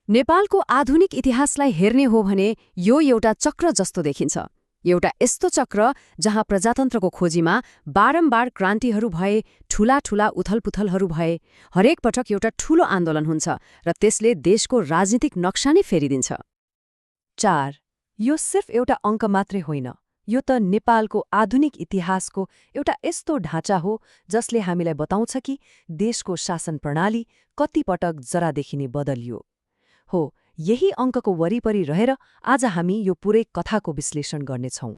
नेपालको आधुनिक इतिहासलाई हेर्ने हो भने यो एउटा चक्र जस्तो देखिन्छ। एउटा यस्तो चक्र जहाँ प्रजातन्त्रको खोजीमा बारम्बार क्रान्तिहरू भए, ठूला ठूला उथलपुथलहरू भए, हरेक पटक एउटा ठूलो आन्दोलन हुन्छ र त्यसले देशको राजनीतिक नक्सा नै फेरिदिन्छ। 4. यो सिर्फ एउटा अङ्क मात्रै होइन, यो त नेपालको आधुनिक इतिहासको एउटा यस्तो ढाँचा हो जसले हामीलाई बताउँछ कि देशको शासन प्रणाली कति पटक जरादेखि नै बदलियो। हो, यही अङ्कको वरिपरि रहेर आज हामी यो पुरै कथाको विश्लेषण गर्नेछौँ।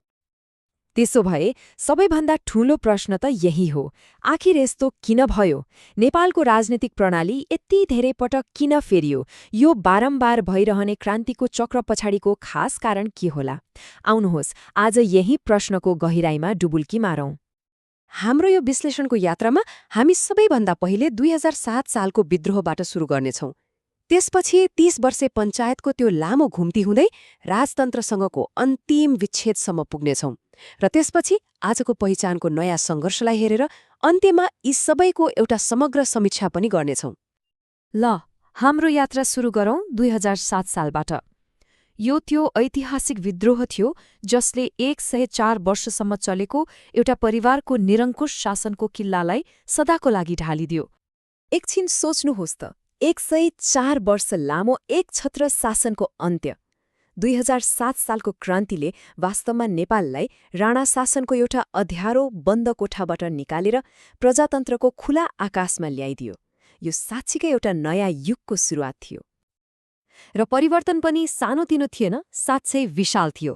त्यसो भए सबैभन्दा ठूलो प्रश्न त यही हो, आखिर यस्तो किन भयो? नेपालको राजनीतिक प्रणाली यति धेरै पटक किन फेरियो? यो बारम्बार भइरहने क्रान्तिको चक्र पछाडिको खास कारण के होला? आउनुहोस् आज यही प्रश्नको गहिराईमा डुबुल्की मारौँ। हाम्रो यो विश्लेषणको यात्रामा हामी सबैभन्दा पहिले 2007 सालको विद्रोहबाट सुरु गर्नेछौँ। त्यसपछि 30 वर्षे पञ्चायतको त्यो लामो घुम्ती हुँदै राजतन्त्रसँगको अन्तिम विच्छेदसम्म पुग्नेछौँ र त्यसपछि आजको पहिचानको नयाँ सङ्घर्षलाई हेरेर अन्त्यमा यी सबैको एउटा समग्र समीक्षा पनि गर्नेछौँ। ल, हाम्रो यात्रा सुरु गरौँ 2007 सालबाट। यो त्यो ऐतिहासिक विद्रोह थियो जसले 104 वर्षसम्म चलेको एउटा परिवारको निरङ्कुश शासनको किल्लालाई सदाको लागि ढालिदियो। एकछिन सोच्नुहोस् त, 104 वर्ष लामो एक छत्र शासनको अन्त्य। 2007 सालको क्रान्तिले वास्तवमा नेपाललाई राणा शासनको एउटा अँध्यारो बन्द कोठाबाट निकालेर प्रजातन्त्रको खुला आकाशमा ल्याइदियो। यो साँच्चीकै एउटा नयाँ युगको सुरुवात थियो। र परिवर्तन पनि सानोतिनो थिएन, साँच्चै विशाल थियो।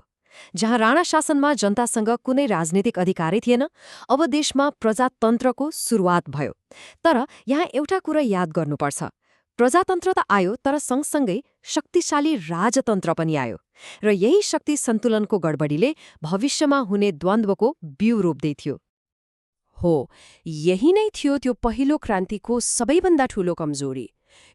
जहाँ राणा शासनमा जनतासँग कुनै राजनीतिक अधिकारै थिएन, अब देशमा प्रजातन्त्रको सुरुवात भयो। तर यहाँ एउटा कुरा याद गर्नुपर्छ, प्रजातन्त्र त आयो, तर सँगसँगै शक्तिशाली राजतन्त्र पनि आयो र यही शक्ति सन्तुलनको गडबडीले भविष्यमा हुने द्वन्द्वको बिउ रोप्दै थियो। हो, यही नै थियो त्यो पहिलो क्रान्तिको सबैभन्दा ठूलो कमजोरी।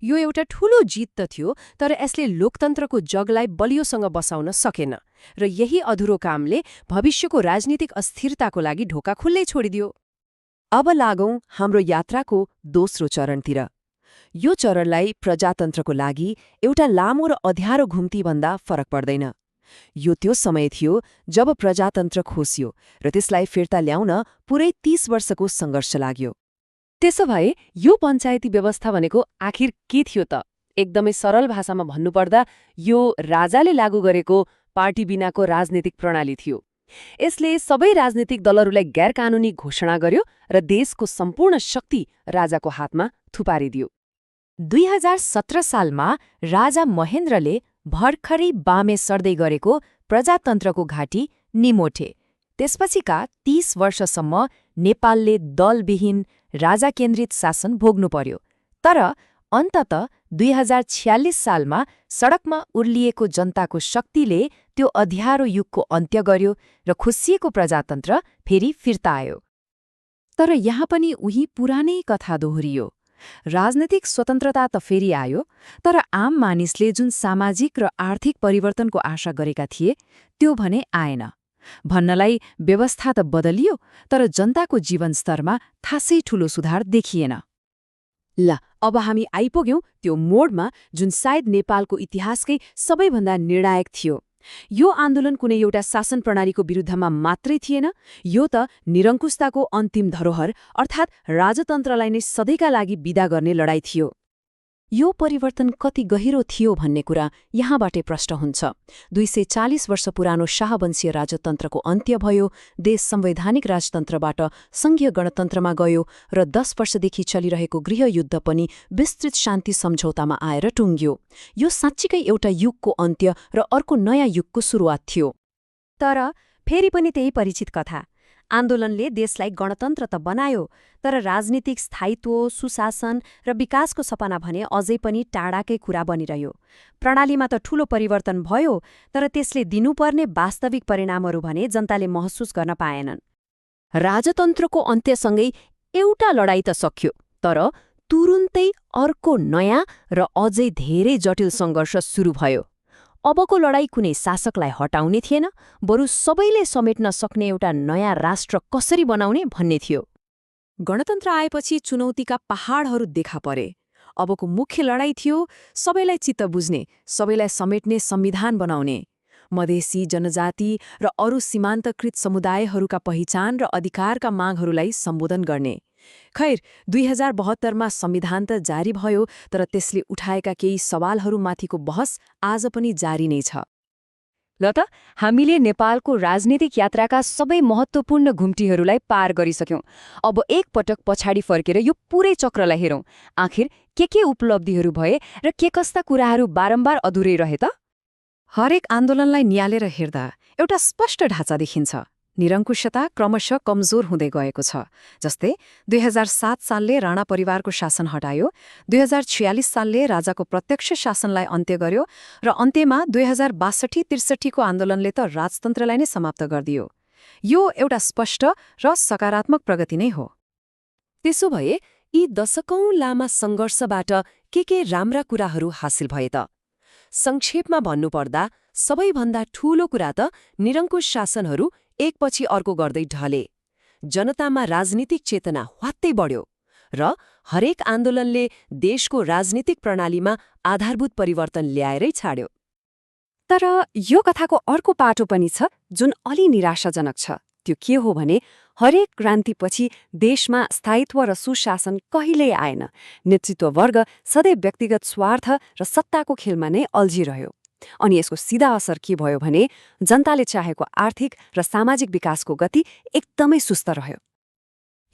यो एउटा ठूलो जित त थियो, तर यसले लोकतन्त्रको जगलाई बलियोसँग बसाउन सकेन र यही अधुरो कामले भविष्यको राजनीतिक अस्थिरताको लागि ढोका खुल्लै छोडिदियो। अब लागौं हाम्रो यात्राको दोस्रो चरणतिर। यो चरणलाई प्रजातन्त्रको लागि एउटा लामो र अँध्यारो घुम्तीभन्दा फरक पर्दैन। यो त्यो समय थियो जब प्रजातन्त्र खोसियो र त्यसलाई फिर्ता ल्याउन पुरै 30 वर्षको सङ्घर्ष लाग्यो। त्यसो भए यो पञ्चायती व्यवस्था भनेको आखिर के थियो त? एकदमै सरल भाषामा भन्नुपर्दा यो राजाले लागू गरेको पार्टी बिनाको राजनीतिक प्रणाली थियो। यसले सबै राजनीतिक दलहरूलाई गैरकानूनी घोषणा गर्यो र देशको सम्पूर्ण शक्ति राजाको हातमा थुपारिदियो। 2017 सालमा राजा महेन्द्रले भर्खरै बामे सर्दै गरेको प्रजातन्त्रको घाँटी निमोठे। त्यसपछिका 30 वर्षसम्म नेपालले दलविहीन राजा केन्द्रित शासन भोग्नु पर्यो। तर अन्ततः 2046 सालमा सडकमा उर्लिएको जनताको शक्तिले त्यो अँध्यारो युगको अन्त्य गर्यो र खुसिएको प्रजातन्त्र फेरि फिर्ता आयो। तर यहाँ पनि उही पुरानै कथा दोहोरियो। राजनीतिक स्वतन्त्रता त फेरि आयो, तर आम मानिसले जुन सामाजिक र आर्थिक परिवर्तनको आशा गरेका थिए त्यो भने आएन। भन्नलाई व्यवस्था त बदलियो, तर जनताको जीवनस्तरमा खासै ठूलो सुधार देखिएन। ल, अब हामी आइपुग्यौं त्यो मोडमा जुन सायद नेपालको इतिहासकै सबैभन्दा निर्णायक थियो। यो आन्दोलन कुनै एउटा शासन प्रणालीको विरुद्धमा मात्रै थिएन, यो त निरङ्कुशताको अन्तिम धरोहर अर्थात् राजतन्त्रलाई नै सधैँका लागि विदा गर्ने लडाईँ थियो। यो परिवर्तन कति गहिरो थियो भन्ने कुरा यहाँबाटै प्रष्ट हुन्छ। 240 वर्ष पुरानो शाहवंशीय राजतन्त्रको अन्त्य भयो, देश संवैधानिक राजतन्त्रबाट संघीय गणतन्त्रमा गयो र 10 वर्षदेखि चलिरहेको गृहयुद्ध पनि विस्तृत शान्ति सम्झौतामा आएर टुङ्गियो। यो साँच्चीकै एउटा युगको अन्त्य र अर्को नयाँ युगको सुरुवात थियो। तर फेरि पनि त्यही परिचित कथा। आन्दोलनले देशलाई गणतन्त्र त बनायो, तर राजनीतिक स्थायित्व, सुशासन र विकासको सपना भने अझै पनि टाढाकै कुरा बनिरह्यो। प्रणालीमा त ठूलो परिवर्तन भयो, तर त्यसले दिनुपर्ने वास्तविक परिणामहरू भने जनताले महसुस गर्न पाएनन्। राजतन्त्रको अन्त्यसँगै एउटा लडाईँ त सकियो, तर तुरुन्तै अर्को नयाँ र अझै धेरै जटिल सङ्घर्ष सुरु भयो। अबको लडाईँ कुनै शासकलाई हटाउने थिएन, बरु सबैले समेट्न सक्ने एउटा नयाँ राष्ट्र कसरी बनाउने भन्ने थियो। गणतन्त्र आएपछि चुनौतीका पहाडहरू देखा परे। अबको मुख्य लडाईँ थियो सबैलाई चित्त बुझ्ने, सबैलाई समेट्ने संविधान बनाउने। मधेसी, जनजाति र अरू सीमान्तकृत समुदायहरूका पहिचान र अधिकारका मागहरूलाई सम्बोधन गर्ने। खैर, 2072मा संविधान त जारी भयो, तर त्यसले उठाएका केही सवालहरूमाथिको बहस आज पनि जारी नै छ। ल त हामीले नेपालको राजनीतिक यात्राका सबै महत्त्वपूर्ण घुम्टीहरूलाई पार गरिसक्यौं। अब एकपटक पछाडि फर्केर यो पूरै चक्रलाई हेरौं। आखिर के उपलब्धिहरू भए र के कस्ता कुराहरू बारम्बार अधुरै रहे त? हरेक आन्दोलनलाई नियालेर हेर्दा एउटा स्पष्ट ढाँचा देखिन्छ। निरङ्कुशता क्रमशः कमजोर हुँदै गएको छ। जस्तै 2007 सालले राणा परिवारको शासन हटायो, 2046 सालले राजाको प्रत्यक्ष शासनलाई अन्त्य गर्यो र अन्त्यमा 2062-63 को आन्दोलनले त राजतन्त्रलाई नै समाप्त गरिदियो। यो एउटा स्पष्ट र सकारात्मक प्रगति नै हो। त्यसो भए यी दशकौं लामा सङ्घर्षबाट के राम्रा कुराहरू हासिल भए त? संक्षेपमा भन्नुपर्दा सबैभन्दा ठूलो कुरा त निरङ्कुश शासनहरू एकपछि अर्को गर्दै ढले। जनतामा राजनीतिक चेतना ह्वात्तै बढ्यो र हरेक आन्दोलनले देशको राजनीतिक प्रणालीमा आधारभूत परिवर्तन ल्याएरै छाड्यो। तर यो कथाको अर्को पाटो पनि छ जुन अलि निराशाजनक छ। त्यो के हो भने हरेक क्रान्तिपछि देशमा स्थायित्व र सुशासन कहिल्यै आएन। नेतृत्ववर्ग सधैँ व्यक्तिगत स्वार्थ र सत्ताको खेलमा नै अल्झिरह्यो। अनि यसको सिधा असर के भयो भने जनताले चाहेको आर्थिक र सामाजिक विकासको गति एकदमै सुस्त रह्यो।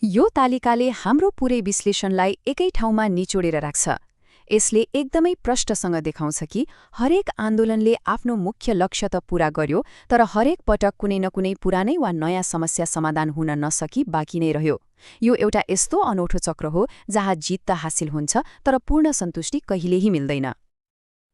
यो तालिकाले हाम्रो पूरै विश्लेषणलाई एकै ठाउँमा निचोडेर राख्छ। यसले एकदमै प्रष्टसँग देखाउँछ कि हरेक आन्दोलनले आफ्नो मुख्य लक्ष्य त पूरा गर्यो, तर हरेक पटक कुनै न कुनै पुरानै वा नयाँ समस्या समाधान हुन नसकी बाँकी नै रह्यो। यो एउटा यस्तो अनौठो चक्र हो जहाँ जित त हासिल हुन्छ, तर पूर्ण सन्तुष्टि कहिल्यै मिल्दैन।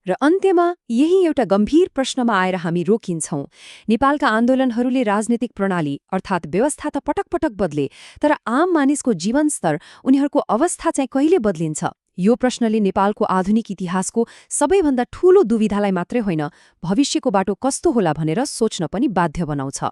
र अन्त्यमा यही एउटा गम्भीर प्रश्नमा आएर हामी रोकिन्छौं। नेपालका आन्दोलनहरूले राजनीतिक प्रणाली अर्थात् व्यवस्था त पटक पटक बदले, तर आम मानिसको जीवनस्तर, उनीहरूको अवस्था चाहिँ कहिले बदलिन्छ? यो प्रश्नले नेपालको आधुनिक इतिहासको सबैभन्दा ठूलो दुविधालाई मात्रै होइन, भविष्यको बाटो कस्तो होला भनेर सोच्न पनि बाध्य बनाउँछ।